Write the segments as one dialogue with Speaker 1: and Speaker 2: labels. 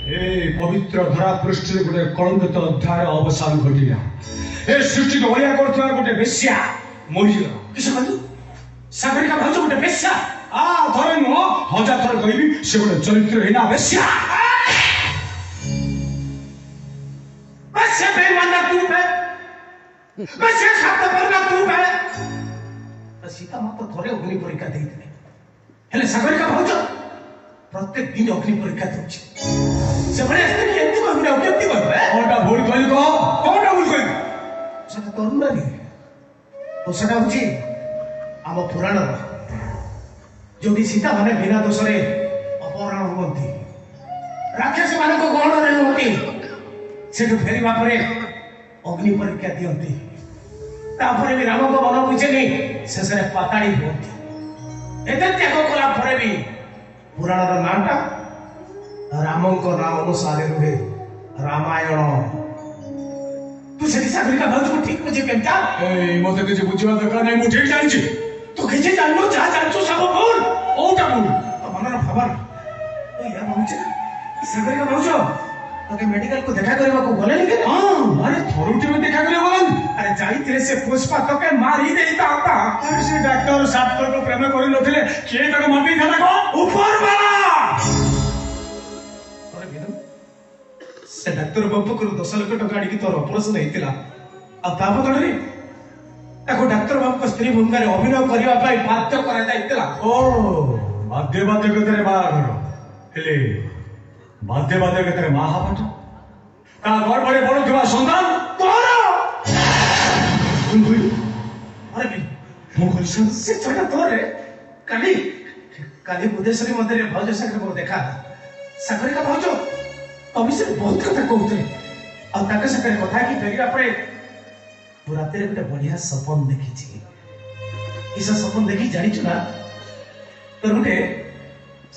Speaker 1: ए पवित्र धरा पृष्ठ गोटे कलंकित अध्याय अवसान घटिला ए सृष्टि को ओलिया करथवा गोटे बेश्या मरिगला किस कहलु सागरिका भाउज गोटे बेश्या आ थरे न हजार थर कहबी से गोटे चरित्रहीना बेश्या बेश्या बेईमाना तू बे बेश्या शब्द परना तू बे सीता माता थरे अग्नि परीक्षा देइतले हेले सागरिका भाउज प्रत्येक दिन अग्नि परीक्षा दउछि से बड़े असते कि एति कहबी केति कहबे कोनटा भूल कहलु कह कोनटा भूल कहलु सेटा तरुण रे तो सेटा होछि आम पुराण जोदि सीता माने बिना दोष रे अपहरण होती राक्षस माने को गहन रे होती सेठु फेरिबा परे अग्नि परीक्षा दियंती तापरे भी राम को मन बुझेनी शेषरे पाताड़ी होती एते त्याग कला परे भी पुराण नाटा रामों को नाम अनुसार रुहे रामायण तू से सागरिका भाउज को ठीक बुझे केंटा ए मते के बुझिबा दरकार नै मु ठीक जानि छी तू के जानलो जा जानछु सब भूल ओटा भूल तो मनर खबर ओ या भाउज सागरिका भाउज तके मेडिकल को देखा करबा को बोले लेके हां अरे थोरुटी में देखा करे बोलन अरे जाईतिले से पुष्पा तके मारी देता आता अरे से डॉक्टर सातकर को प्रेम करि नथिले के तके मरबी खाना को ऊपर वाला अरे बिनु से डॉक्टर बाबू को 10 लाख टका आडी की तोर ऑपरेशन हेतिला आ ता बदले ताको डॉक्टर बाबू को स्त्री भूमिका रे अभिनय करिवा पई बाध्य करा जाईतिला ओ बाध्य बाध्य करे बाहर हेले बाध्य बाध्य के महापाठ का घर बड़े बड़ दिवा संतान तोरा अरे भी मो कल से छोटा तोरे काली काली बुधेश्वरी मंदिर में भौज सागर को देखा सागरिका भौज तभी से बहुत कथा कहते और ताके सागर कथा की फेरिया पड़े रात रे गोटे बढ़िया सपन देखी छी इसा सपन देखी जानि छु ना तो गोटे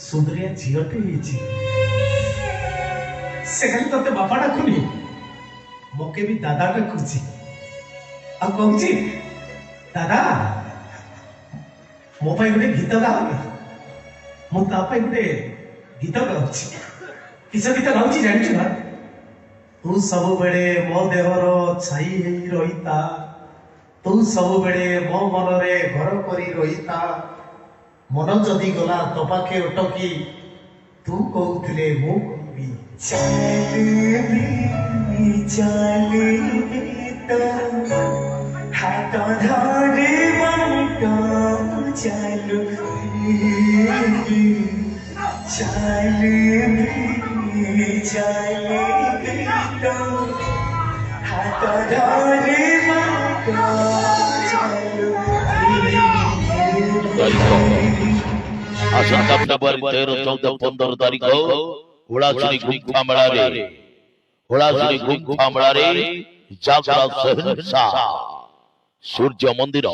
Speaker 1: सुंदरिया झियोटे हिची से खाली तोते बापा डाकुनी मोके भी दादा डाकुची आ कहूची दादा मो पाई गोटे गीत गाओ मो ता पाई गोटे गीत गाउची किस गीत गाउची जानिछु ना तू सब बेड़े मो देहर छाई हेई रहिता तू सब बेड़े मो मन रे घर करी रहिता मन जदी गला तो पाखे अटकी तू कहउथिले मो चले तो हाथ धरे बंटा चलो चले तो हाथ धरे बंटा चलो
Speaker 2: आसंता फेब्रुआरी 13, 14, 15 तारीख हुड़ासुनी गुंफा मेला रे जागरा सहनसा सूर्य मंदिर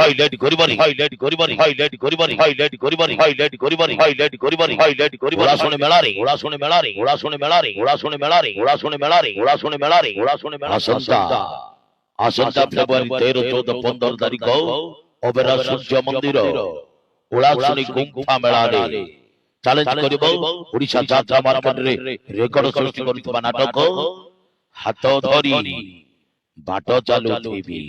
Speaker 2: हाईलाइट करिबारी हुड़ासुनी मेला रे आसंता फेब्रुआरी 13, 14, 15 तारीख ओबेरा सूर्य मंदिर हुड़ासुनी गुंफा मेला रे चैलेंज करिबो ओडिशा यात्रा मार्केट रे रेकर्ड सृष्टि करितबा नाटक हाथ धरी बाट चालुथिबी